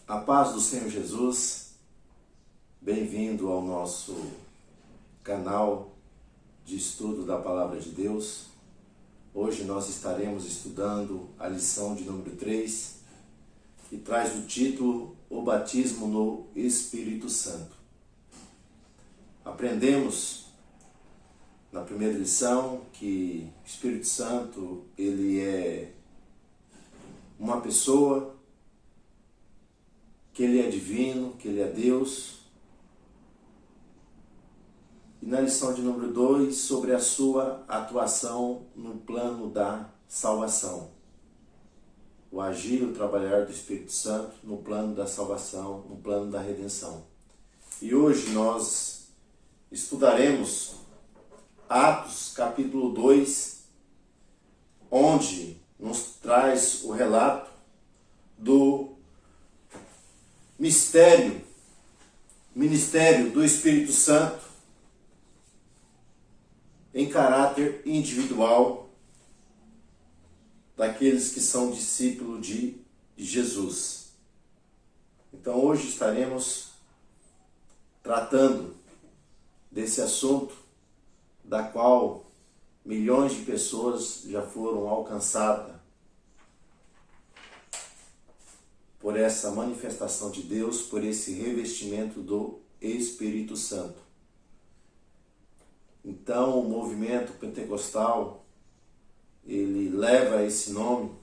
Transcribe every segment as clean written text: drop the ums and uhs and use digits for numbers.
A paz do Senhor Jesus, bem-vindo ao nosso canal de estudo da Palavra de Deus. Hoje nós estaremos estudando a lição de número 3, que traz o título O Batismo no Espírito Santo. Aprendemos na primeira lição que o Espírito Santo, ele é uma pessoa, que ele é divino, que ele é Deus. E na lição de número 2, sobre a sua atuação no plano da salvação. O agir e o trabalhar do Espírito Santo no plano da salvação, no plano da redenção. E hoje nós estudaremos Atos capítulo 2, onde nos traz o relato do ministério do Espírito Santo em caráter individual daqueles que são discípulos de Jesus. Então hoje estaremos tratando desse assunto, da qual milhões de pessoas já foram alcançadas por essa manifestação de Deus, por esse revestimento do Espírito Santo. Então, o movimento pentecostal, ele leva esse nome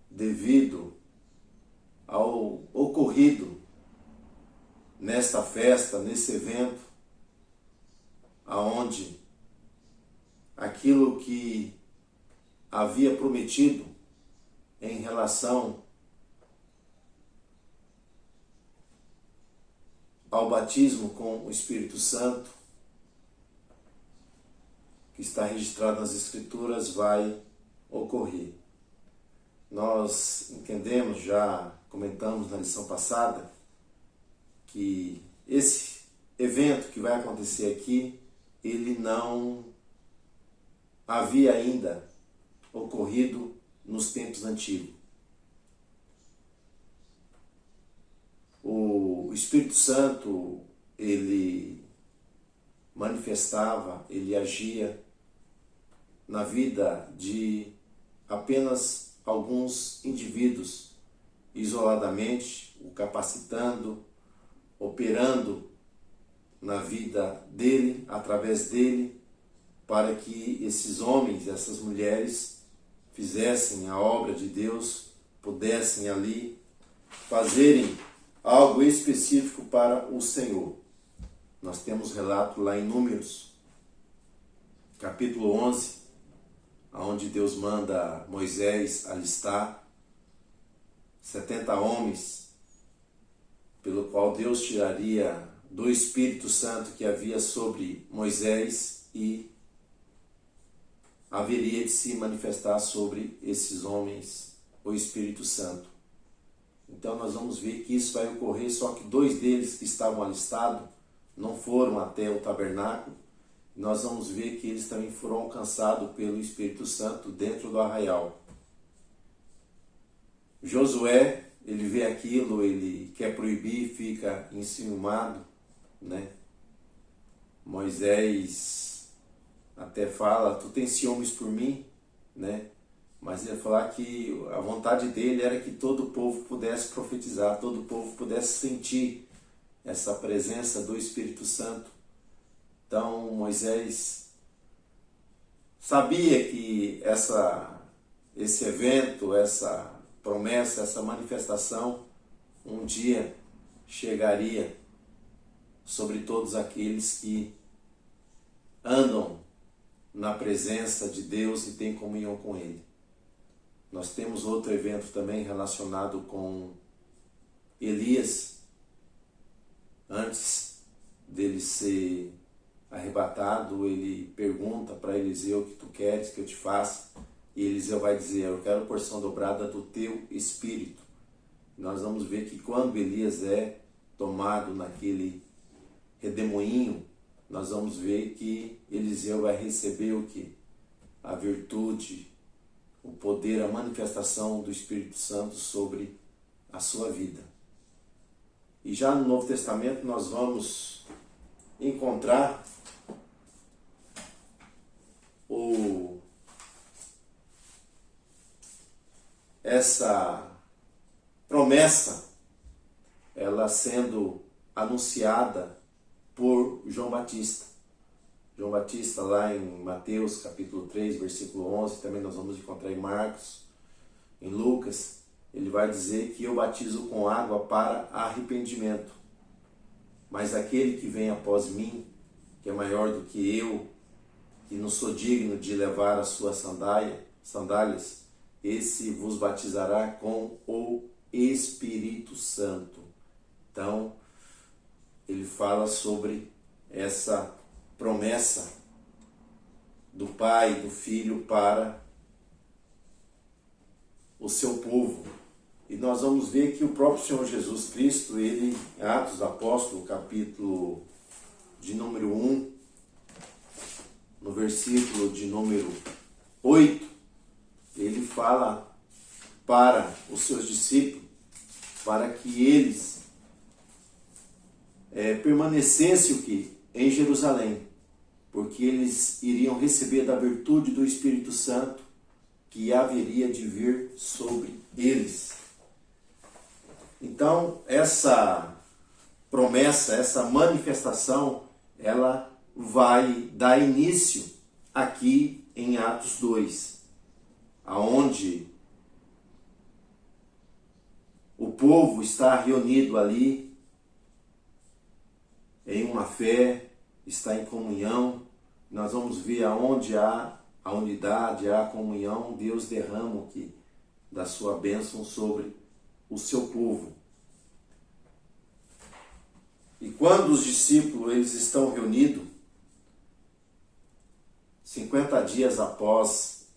devido ao ocorrido nesta festa, nesse evento, aonde aquilo que havia prometido em relação ao batismo com o Espírito Santo, que está registrado nas Escrituras, vai ocorrer. Nós entendemos, já comentamos na lição passada, que esse evento que vai acontecer aqui, ele não havia ainda ocorrido nos tempos antigos. O Espírito Santo, ele manifestava, ele agia na vida de apenas alguns indivíduos, isoladamente, o capacitando, operando na vida dele, através dele, para que esses homens, essas mulheres, fizessem a obra de Deus, pudessem ali fazerem algo específico para o Senhor. Nós temos relato lá em Números, capítulo 11, onde Deus manda Moisés alistar 70 homens, pelo qual Deus tiraria do Espírito Santo que havia sobre Moisés e haveria de se manifestar sobre esses homens o Espírito Santo. Então nós vamos ver que isso vai ocorrer, só que 2 deles que estavam alistados não foram até o tabernáculo. Nós vamos ver que eles também foram alcançados pelo Espírito Santo dentro do arraial. Josué, ele vê aquilo, ele quer proibir, fica enciumado, né? Moisés até fala, tu tens ciúmes por mim, né? Mas ele falar que a vontade dele era que todo o povo pudesse profetizar, todo o povo pudesse sentir essa presença do Espírito Santo. Então Moisés sabia que esse evento, essa promessa, essa manifestação, um dia chegaria sobre todos aqueles que andam na presença de Deus e têm comunhão com Ele. Nós temos outro evento também relacionado com Elias, antes dele ser arrebatado, ele pergunta para Eliseu: o que tu queres que eu te faça? E Eliseu vai dizer: eu quero porção dobrada do teu espírito. Nós vamos ver que quando Elias é tomado naquele redemoinho, nós vamos ver que Eliseu vai receber o que? A virtude, o poder, a manifestação do Espírito Santo sobre a sua vida. E já no Novo Testamento nós vamos encontrar essa promessa, ela sendo anunciada por João Batista. João Batista, lá em Mateus capítulo 3, versículo 11, também nós vamos encontrar em Marcos, em Lucas, ele vai dizer que eu batizo com água para arrependimento, mas aquele que vem após mim, que é maior do que eu, que não sou digno de levar as suas sandálias, esse vos batizará com o Espírito Santo. Então, ele fala sobre essa promessa do Pai e do Filho para o seu povo. E nós vamos ver que o próprio Senhor Jesus Cristo, ele, em Atos dos Apóstolos, capítulo de número 1, no versículo de número 8, ele fala para os seus discípulos, para que eles permanecessem o quê? Em Jerusalém, porque eles iriam receber da virtude do Espírito Santo que haveria de vir sobre eles. Então, essa promessa, essa manifestação, ela vai dar início aqui em Atos 2, aonde o povo está reunido ali em uma fé, está em comunhão. Nós vamos ver aonde há a unidade, há a comunhão, Deus derrama o que da sua bênção sobre o seu povo. E quando os discípulos eles estão reunidos, 50 dias após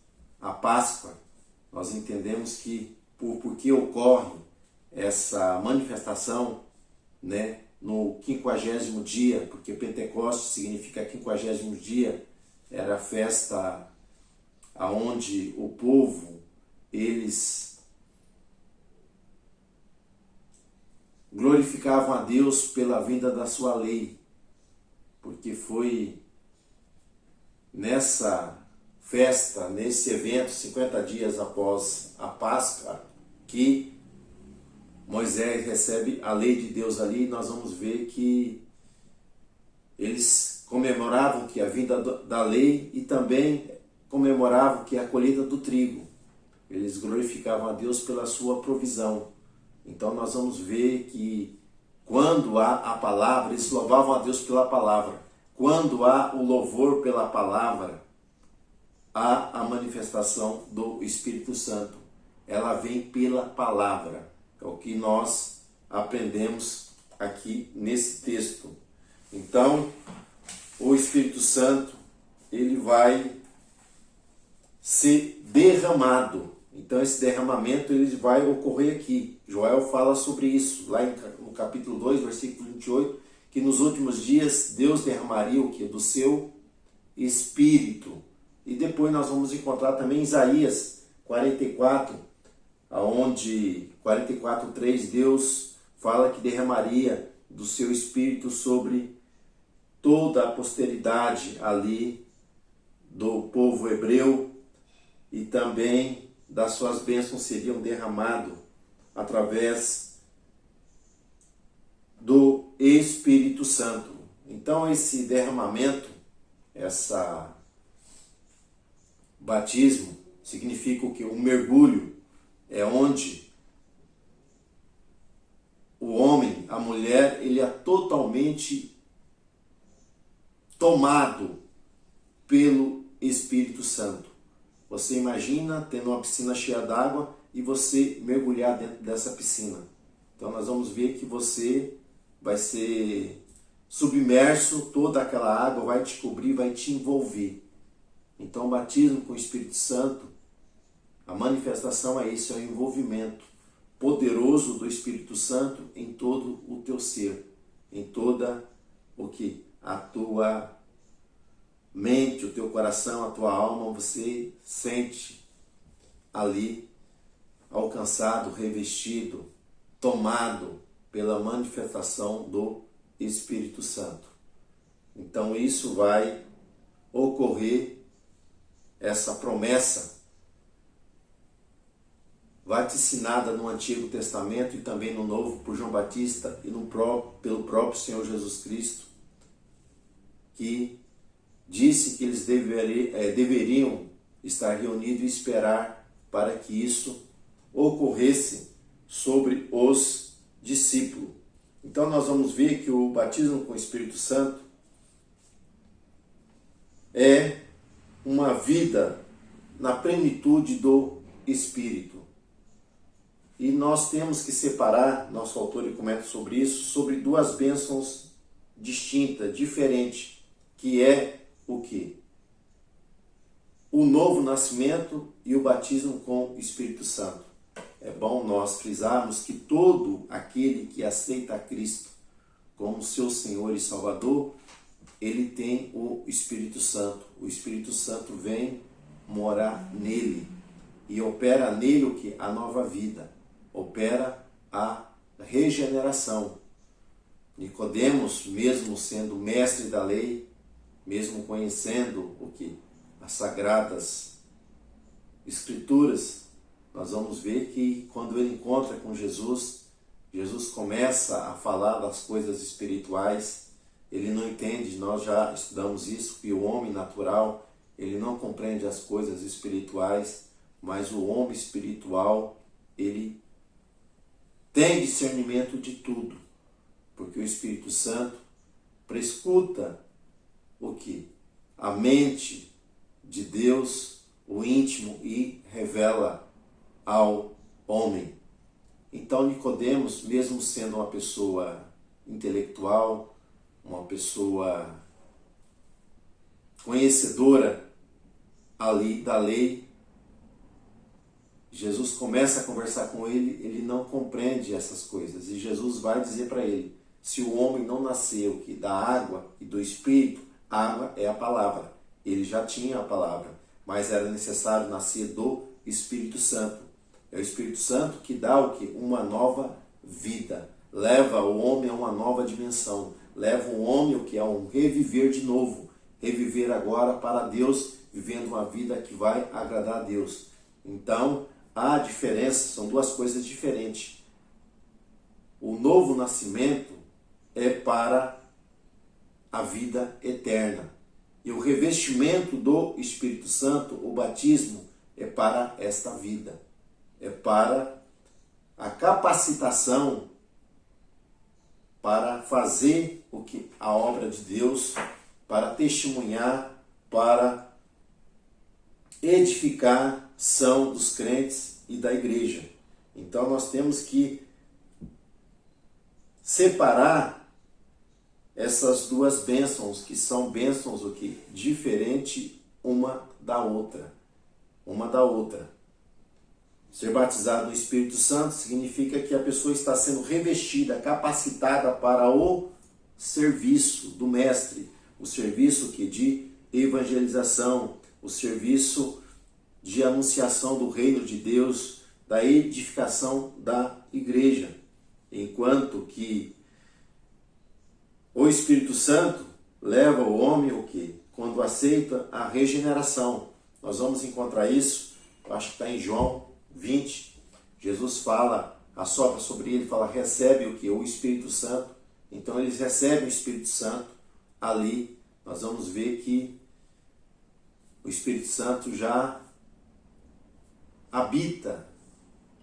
a Páscoa, nós entendemos que porque ocorre essa manifestação, né, no 50º dia, porque Pentecostes significa 50º dia, era a festa aonde o povo, eles glorificavam a Deus pela vinda da sua lei, porque foi nessa festa, nesse evento, 50 dias após a Páscoa, que Moisés recebe a lei de Deus ali. Nós vamos ver que eles comemoravam que a vinda da lei e também comemoravam que a colheita do trigo. Eles glorificavam a Deus pela sua provisão. Então nós vamos ver que quando há a palavra, eles louvavam a Deus pela palavra. Quando há o louvor pela palavra, há a manifestação do Espírito Santo. Ela vem pela palavra. É o que nós aprendemos aqui nesse texto. Então, o Espírito Santo, ele vai ser derramado. Então, esse derramamento ele vai ocorrer aqui. Joel fala sobre isso, lá no capítulo 2, versículo 28, que nos últimos dias Deus derramaria o que? Do seu Espírito. E depois nós vamos encontrar também Isaías 44, onde 44:3 Deus fala que derramaria do seu Espírito sobre toda a posteridade ali do povo hebreu, e também das suas bênçãos seriam derramadas através do Espírito Santo. Então esse derramamento, essa batismo, significa o que? Um mergulho, é onde o homem, a mulher, ele é totalmente tomado pelo Espírito Santo. Você imagina tendo uma piscina cheia d'água e você mergulhar dentro dessa piscina. Então nós vamos ver que você vai ser submerso, toda aquela água vai te cobrir, vai te envolver. Então o batismo com o Espírito Santo, a manifestação é isso, é o envolvimento poderoso do Espírito Santo em todo o teu ser, em toda o que? A tua mente, o teu coração, a tua alma, você sente ali alcançado, revestido, tomado pela manifestação do Espírito Santo. Então isso vai ocorrer, essa promessa vaticinada no Antigo Testamento e também no Novo por João Batista e pelo próprio Senhor Jesus Cristo, que disse que eles deveriam estar reunidos e esperar para que isso ocorresse sobre os discípulos. Então nós vamos ver que o batismo com o Espírito Santo é uma vida na plenitude do Espírito. E nós temos que separar, nosso autor comenta sobre isso, sobre duas bênçãos distintas, diferentes, que é o quê? O novo nascimento e o batismo com o Espírito Santo. É bom nós frisarmos que todo aquele que aceita a Cristo como seu Senhor e Salvador, ele tem o Espírito Santo. O Espírito Santo vem morar nele e opera nele o que? A nova vida. Opera a regeneração. Nicodemos, mesmo sendo mestre da lei, mesmo conhecendo o que? As sagradas escrituras, nós vamos ver que quando ele encontra com Jesus, Jesus começa a falar das coisas espirituais. Ele não entende, nós já estudamos isso, que o homem natural, ele não compreende as coisas espirituais, mas o homem espiritual, ele tem discernimento de tudo, porque o Espírito Santo prescuta o que? A mente de Deus, o íntimo, e revela ao homem. Então Nicodemos, mesmo sendo uma pessoa intelectual, uma pessoa conhecedora ali da lei, Jesus começa a conversar com ele, ele não compreende essas coisas. E Jesus vai dizer para ele, se o homem não nasceu que da água e do Espírito, água é a palavra. Ele já tinha a palavra, mas era necessário nascer do Espírito Santo. É o Espírito Santo que dá o que? Uma nova vida. Leva o homem a uma nova dimensão. Leva o homem o que? A um reviver de novo. Reviver agora para Deus, vivendo uma vida que vai agradar a Deus. Então, há diferença, são duas coisas diferentes. O novo nascimento é para a vida eterna. E o revestimento do Espírito Santo, o batismo, é para esta vida. É para a capacitação para fazer o que a obra de Deus, para testemunhar, para edificação dos crentes e da igreja. Então nós temos que separar essas duas bênçãos, que são bênçãos o que? Diferente uma da outra. Uma da outra. Ser batizado no Espírito Santo significa que a pessoa está sendo revestida, capacitada para o serviço do Mestre. O serviço que de evangelização, o serviço de anunciação do reino de Deus, da edificação da igreja. Enquanto que o Espírito Santo leva o homem o quê? Quando aceita a regeneração. Nós vamos encontrar isso, eu acho que está em João 20. Jesus fala, assopra sobre ele, fala, recebe o que? O Espírito Santo. Então eles recebem o Espírito Santo. Ali nós vamos ver que o Espírito Santo já habita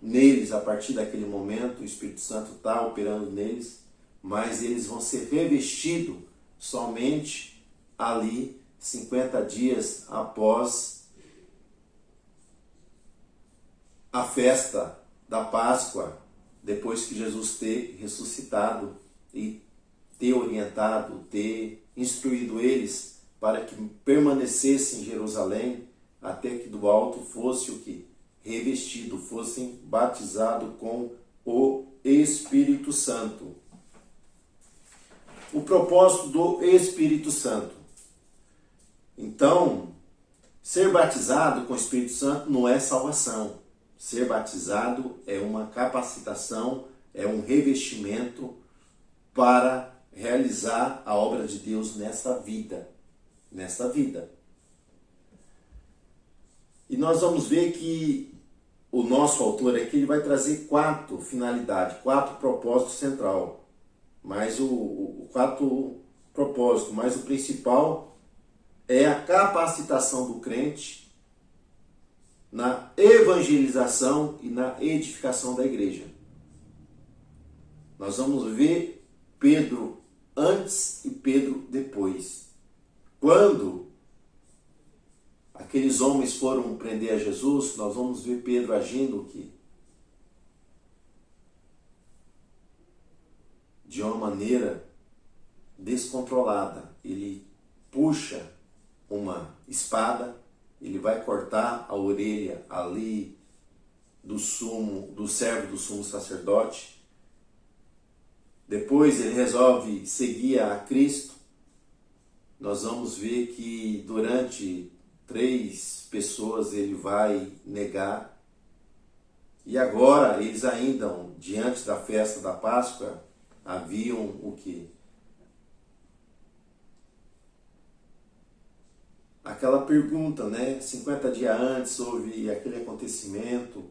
neles a partir daquele momento. O Espírito Santo está operando neles, mas eles vão ser revestidos somente ali 50 dias após a festa da Páscoa, depois que Jesus ter ressuscitado e ter orientado, ter instruído eles para que permanecessem em Jerusalém até que do alto fosse o que? Revestido, fossem batizados com o Espírito Santo. O propósito do Espírito Santo. Então, Ser batizado com o Espírito Santo não é salvação. Ser batizado é uma capacitação, é um revestimento para realizar a obra de Deus nesta vida. Nesta vida. E nós vamos ver que o nosso autor aqui ele vai trazer 4 finalidades, 4 propósitos central. Mas o 4 propósitos, mas o principal é a capacitação do crente na evangelização e na edificação da igreja. Nós vamos ver Pedro antes e Pedro depois. Quando aqueles homens foram prender a Jesus, nós vamos ver Pedro agindo o quê? De uma maneira descontrolada. Ele puxa uma espada, ele vai cortar a orelha ali do servo do sumo sacerdote. Depois ele resolve seguir a Cristo. Nós vamos ver que durante 3 pessoas ele vai negar. E agora eles ainda, diante da festa da Páscoa, haviam o quê? Aquela pergunta, né? 50 dias antes houve aquele acontecimento.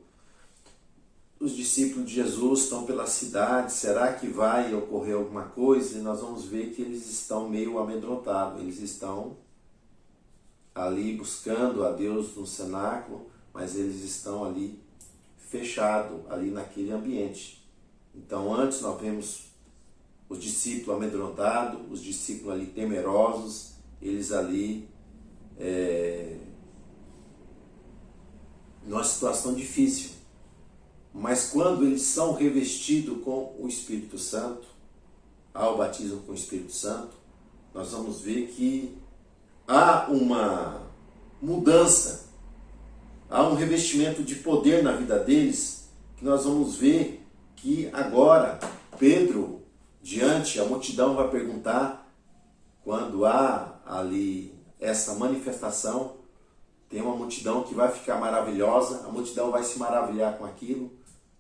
Os discípulos de Jesus estão pela cidade. Será que vai ocorrer alguma coisa? E nós vamos ver que eles estão meio amedrontados. Eles estão ali buscando a Deus no cenáculo, mas eles estão ali fechados, ali naquele ambiente. Então antes nós vemos os discípulos amedrontados, os discípulos ali temerosos, eles ali numa situação difícil. Mas quando eles são revestidos com o Espírito Santo, ao batismo com o Espírito Santo, nós vamos ver que há uma mudança, há um revestimento de poder na vida deles, que nós vamos ver que agora Pedro, diante, a multidão vai perguntar, quando há ali essa manifestação, tem uma multidão que vai ficar maravilhosa, a multidão vai se maravilhar com aquilo,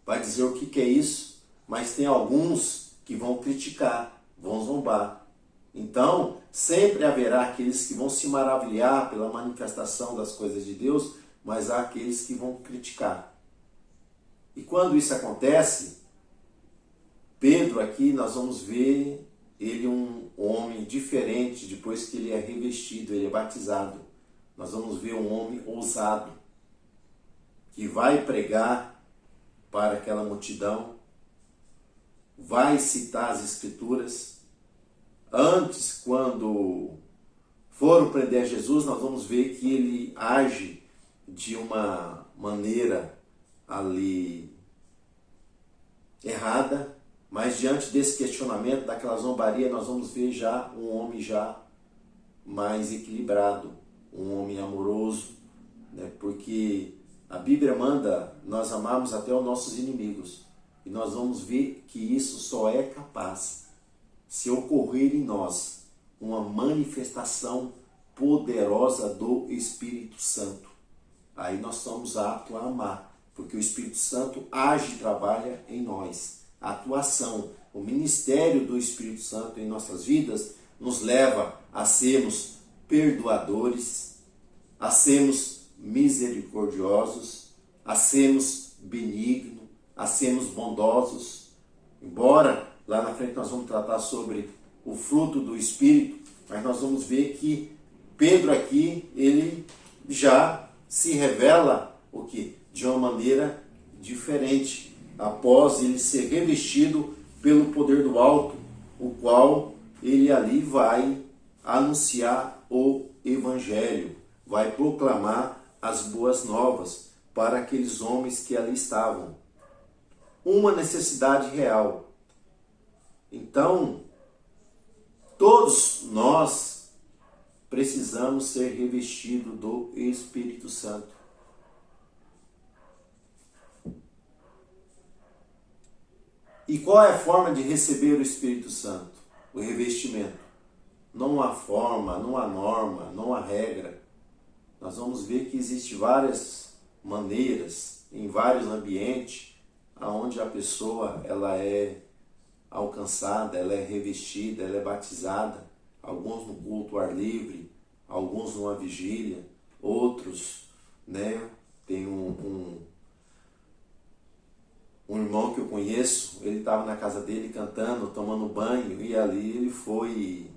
vai dizer o que é isso, mas tem alguns que vão criticar, vão zombar. Então, sempre haverá aqueles que vão se maravilhar pela manifestação das coisas de Deus, mas há aqueles que vão criticar. E quando isso acontece, Pedro aqui nós vamos ver ele um homem diferente depois que ele é revestido, ele é batizado. Nós vamos ver um homem ousado, que vai pregar para aquela multidão, vai citar as Escrituras. Antes, quando foram prender Jesus, nós vamos ver que ele age de uma maneira ali errada, mas diante desse questionamento, daquela zombaria, nós vamos ver já um homem já mais equilibrado, um homem amoroso, né? Porque a Bíblia manda nós amarmos até os nossos inimigos. E nós vamos ver que isso só é capaz se ocorrer em nós uma manifestação poderosa do Espírito Santo. Aí nós somos aptos a amar, porque o Espírito Santo age e trabalha em nós. A atuação, o ministério do Espírito Santo em nossas vidas nos leva a sermos perdoadores, a sermos misericordiosos, a sermos benignos, a sermos bondosos. Embora lá na frente nós vamos tratar sobre o fruto do Espírito, mas nós vamos ver que Pedro aqui, ele já se revela o que? De uma maneira diferente, após ele ser revestido pelo poder do alto, o qual ele ali vai anunciar o Evangelho, vai proclamar as boas novas para aqueles homens que ali estavam. Uma necessidade real. Então, todos nós precisamos ser revestidos do Espírito Santo. E qual é a forma de receber o Espírito Santo? O revestimento. Não há forma, não há norma, não há regra. nós vamos ver que existem várias maneiras, em vários ambientes, onde a pessoa ela é alcançada, ela é revestida, ela é batizada, alguns no culto ao ar livre, alguns numa vigília, outros, né, tem um irmão que eu conheço, ele estava na casa dele cantando, tomando banho, e ali ele foi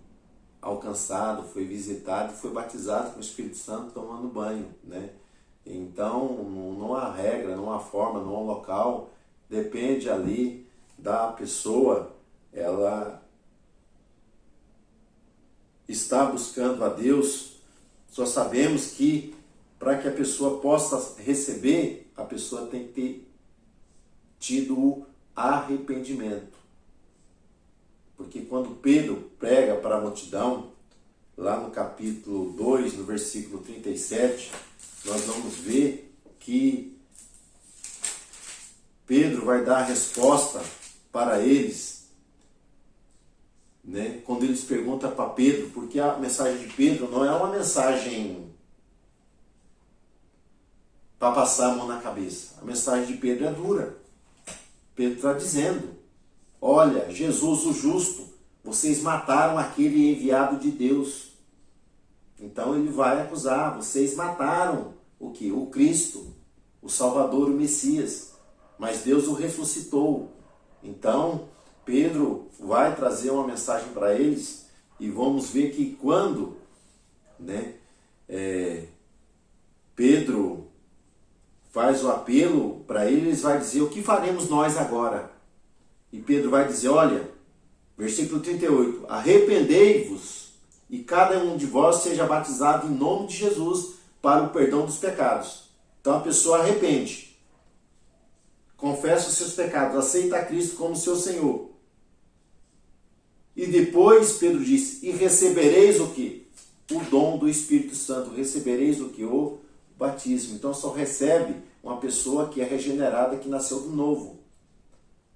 alcançado, foi visitado, foi batizado com o Espírito Santo tomando banho, né? Então, não há regra, não há forma, não há local, depende ali da pessoa, ela está buscando a Deus. Só sabemos que para que a pessoa possa receber, a pessoa tem que ter tido o arrependimento. Porque quando Pedro prega para a multidão, lá no capítulo 2, no versículo 37, nós vamos ver que Pedro vai dar a resposta para eles, né? Quando eles perguntam para Pedro, porque a mensagem de Pedro não é uma mensagem para passar a mão na cabeça. A mensagem de Pedro é dura. Pedro está dizendo: olha, Jesus o justo, vocês mataram aquele enviado de Deus. Então ele vai acusar: vocês mataram o que? O Cristo, o Salvador, o Messias. Mas Deus o ressuscitou. Então Pedro vai trazer uma mensagem para eles, e vamos ver que quando, né, Pedro faz o apelo para eles, vai dizer: o que faremos nós agora? E Pedro vai dizer: olha, versículo 38, arrependei-vos e cada um de vós seja batizado em nome de Jesus para o perdão dos pecados. Então a pessoa arrepende, confessa os seus pecados, aceita a Cristo como seu Senhor. E depois Pedro diz: e recebereis o que? O dom do Espírito Santo. Recebereis o que? O batismo. Então só recebe uma pessoa que é regenerada, que nasceu de novo.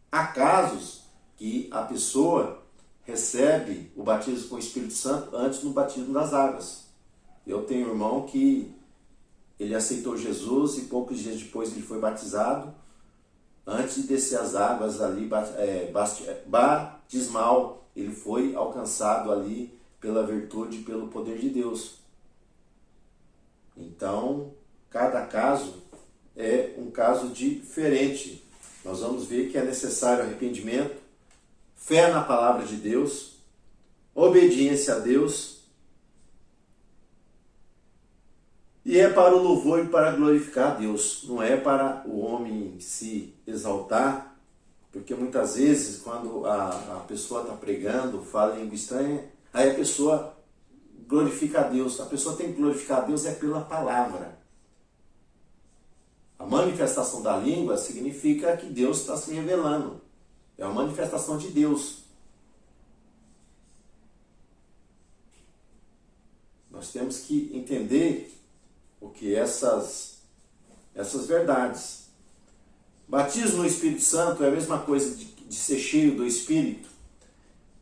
Há casos que a pessoa recebe o batismo com o Espírito Santo antes do batismo das águas. Eu tenho um irmão que ele aceitou Jesus e poucos dias depois ele foi batizado. Antes de descer as águas ali, batismal, ele foi alcançado ali pela virtude e pelo poder de Deus. Então, cada caso é um caso diferente. Nós vamos ver que é necessário arrependimento, fé na palavra de Deus, obediência a Deus, e é para o louvor e para glorificar a Deus. Não é para o homem se exaltar, porque muitas vezes quando a pessoa está pregando, fala em língua estranha, aí a pessoa glorifica a Deus. A pessoa tem que glorificar a Deus é pela palavra. A manifestação da língua significa que Deus está se revelando. É uma manifestação de Deus. Nós temos que entender o que essas verdades. Batismo no Espírito Santo é a mesma coisa de ser cheio do Espírito.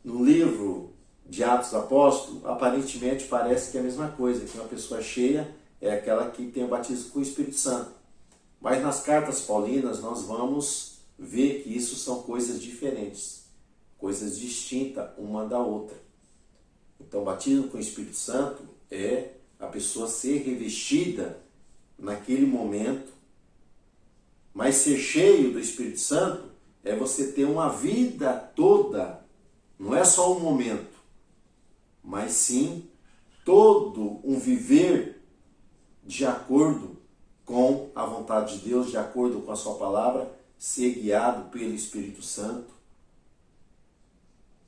No livro de Atos dos Apóstolos, aparentemente parece que é a mesma coisa, que uma pessoa cheia é aquela que tem o batismo com o Espírito Santo. Mas nas cartas paulinas nós vamos ver que isso são coisas diferentes, coisas distintas uma da outra. Então, batismo com o Espírito Santo é a pessoa ser revestida naquele momento, mas ser cheio do Espírito Santo é você ter uma vida toda, não é só um momento, mas sim todo um viver de acordo com a vontade de Deus, de acordo com a sua palavra, ser guiado pelo Espírito Santo.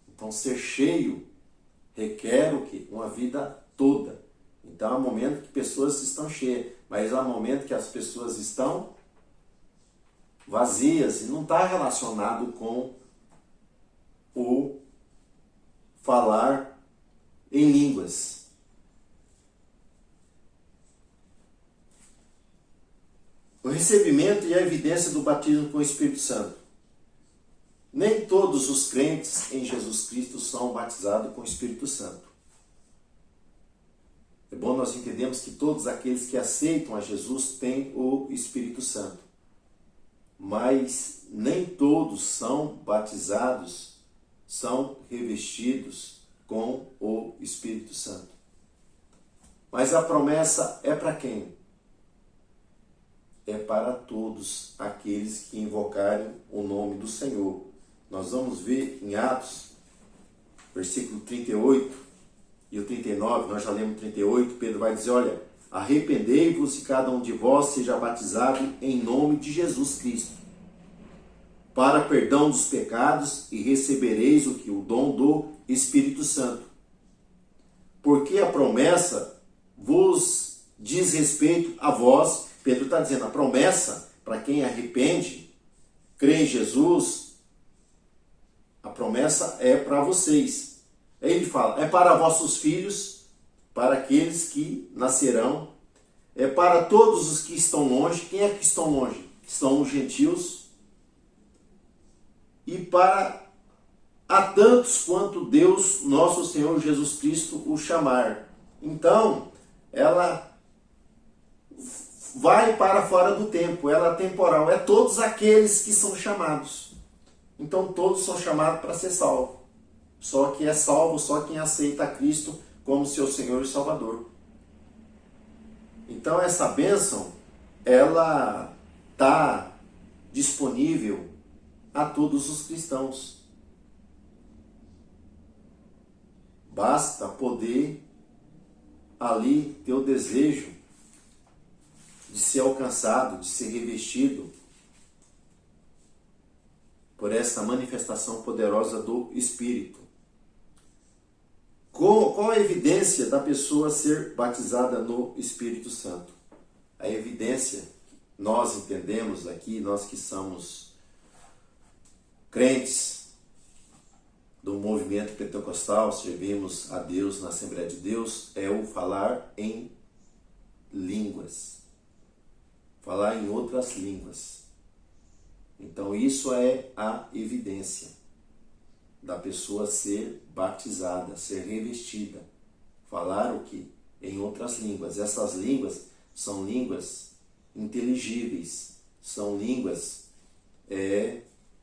Então, ser cheio requer o quê? Uma vida toda. Então, há momento que pessoas estão cheias, mas há momento que as pessoas estão vazias, e não está relacionado com o falar em línguas. O recebimento e a evidência do batismo com o Espírito Santo. Nem todos os crentes em Jesus Cristo são batizados com o Espírito Santo. É bom nós entendemos que todos aqueles que aceitam a Jesus têm o Espírito Santo. Mas nem todos são batizados, são revestidos com o Espírito Santo. Mas a promessa é para quem? É para todos aqueles que invocarem o nome do Senhor. Nós vamos ver em Atos, versículo 38 e o 39, nós já lemos 38, Pedro vai dizer, olha, arrependei-vos e cada um de vós seja batizado em nome de Jesus Cristo, para perdão dos pecados, e recebereis o que? O dom do Espírito Santo. Porque a promessa vos diz respeito a vós. Pedro está dizendo, a promessa para quem arrepende, crê em Jesus, a promessa é para vocês. Aí ele fala, é para vossos filhos, para aqueles que nascerão, é para todos os que estão longe. Quem é que estão longe? Estão os gentios. E para a tantos quanto Deus, nosso Senhor Jesus Cristo, o chamar. Então, ela vai para fora do tempo, ela é temporal, é todos aqueles que são chamados. Então todos são chamados para ser salvos. Só que é salvo só quem aceita a Cristo como seu Senhor e Salvador. Então essa bênção, ela está disponível a todos os cristãos. Basta poder ali ter o desejo de ser alcançado, de ser revestido por essa manifestação poderosa do Espírito. Qual a evidência da pessoa ser batizada no Espírito Santo? A evidência, nós entendemos aqui, nós que somos crentes do movimento pentecostal, servimos a Deus na Assembleia de Deus, é o falar em línguas. Falar em outras línguas. Então isso é a evidência da pessoa ser batizada, ser revestida. Falar o quê? Em outras línguas. Essas línguas são línguas inteligíveis, são línguas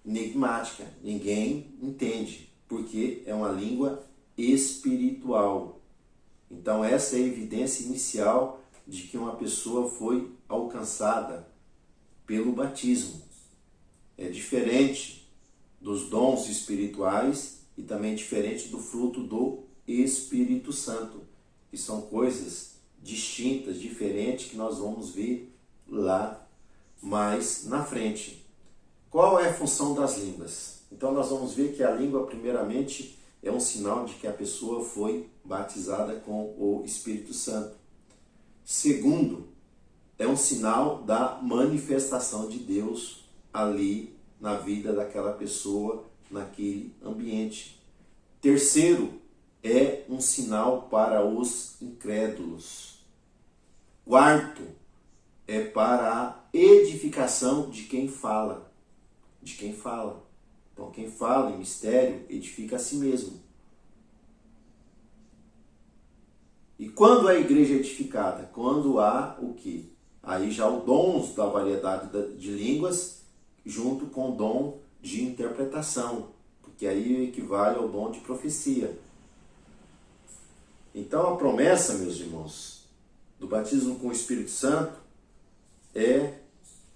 enigmáticas. Ninguém entende, porque é uma língua espiritual. Então essa é a evidência inicial de que uma pessoa foi alcançada pelo batismo. É diferente dos dons espirituais e também diferente do fruto do Espírito Santo, que são coisas distintas, diferentes, que nós vamos ver lá mais na frente. Qual é a função das línguas? Então nós vamos ver que a língua, primeiramente, é um sinal de que a pessoa foi batizada com o Espírito Santo. Segundo, é um sinal da manifestação de Deus ali na vida daquela pessoa, naquele ambiente. Terceiro, é um sinal para os incrédulos. Quarto, é para a edificação de quem fala. De quem fala. Então, quem fala em mistério edifica a si mesmo. E quando a igreja é edificada? Quando há o quê? Aí já o dom da variedade de línguas, junto com o dom de interpretação, porque aí equivale ao dom de profecia. Então a promessa, meus irmãos, do batismo com o Espírito Santo é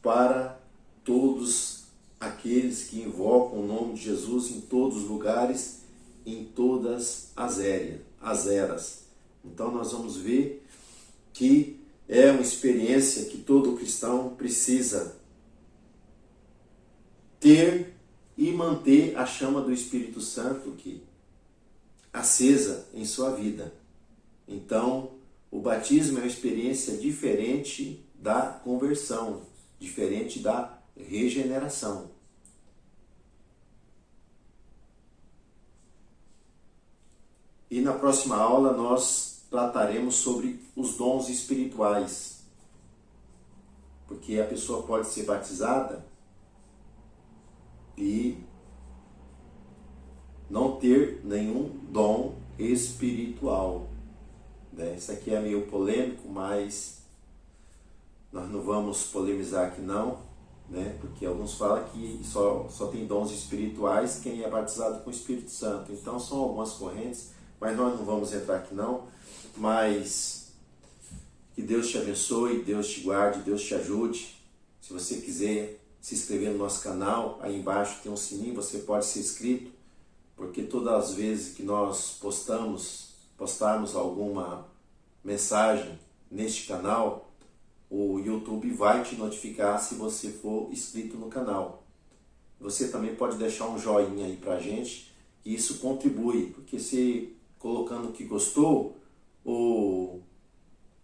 para todos aqueles que invocam o nome de Jesus em todos os lugares, em todas as eras. Então nós vamos ver que é uma experiência que todo cristão precisa ter e manter a chama do Espírito Santo que acesa em sua vida. Então, o batismo é uma experiência diferente da conversão, diferente da regeneração. E na próxima aula nós trataremos sobre os dons espirituais, porque a pessoa pode ser batizada e não ter nenhum dom espiritual, né? Isso aqui é meio polêmico, mas nós não vamos polemizar aqui não, né? Porque alguns falam que só tem dons espirituais quem é batizado com o Espírito Santo. Então são algumas correntes, mas nós não vamos entrar aqui não. Mas que Deus te abençoe, Deus te guarde, Deus te ajude. Se você quiser se inscrever no nosso canal, aí embaixo tem um sininho, você pode ser inscrito, porque todas as vezes que nós postarmos alguma mensagem neste canal, o YouTube vai te notificar se você for inscrito no canal. Você também pode deixar um joinha aí pra gente, e isso contribui, porque se colocando que gostou, o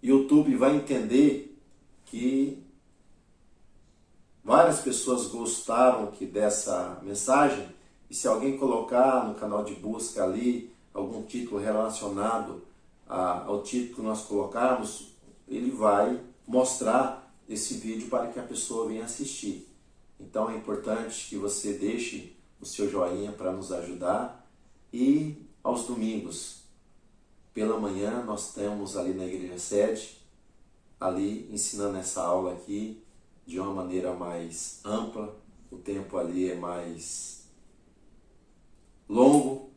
YouTube vai entender que várias pessoas gostaram dessa mensagem, e se alguém colocar no canal de busca ali algum título relacionado ao título que nós colocarmos, ele vai mostrar esse vídeo para que a pessoa venha assistir. Então é importante que você deixe o seu joinha para nos ajudar. E aos domingos, pela manhã, nós temos ali na igreja sede, ali ensinando essa aula aqui de uma maneira mais ampla. O tempo ali é mais longo,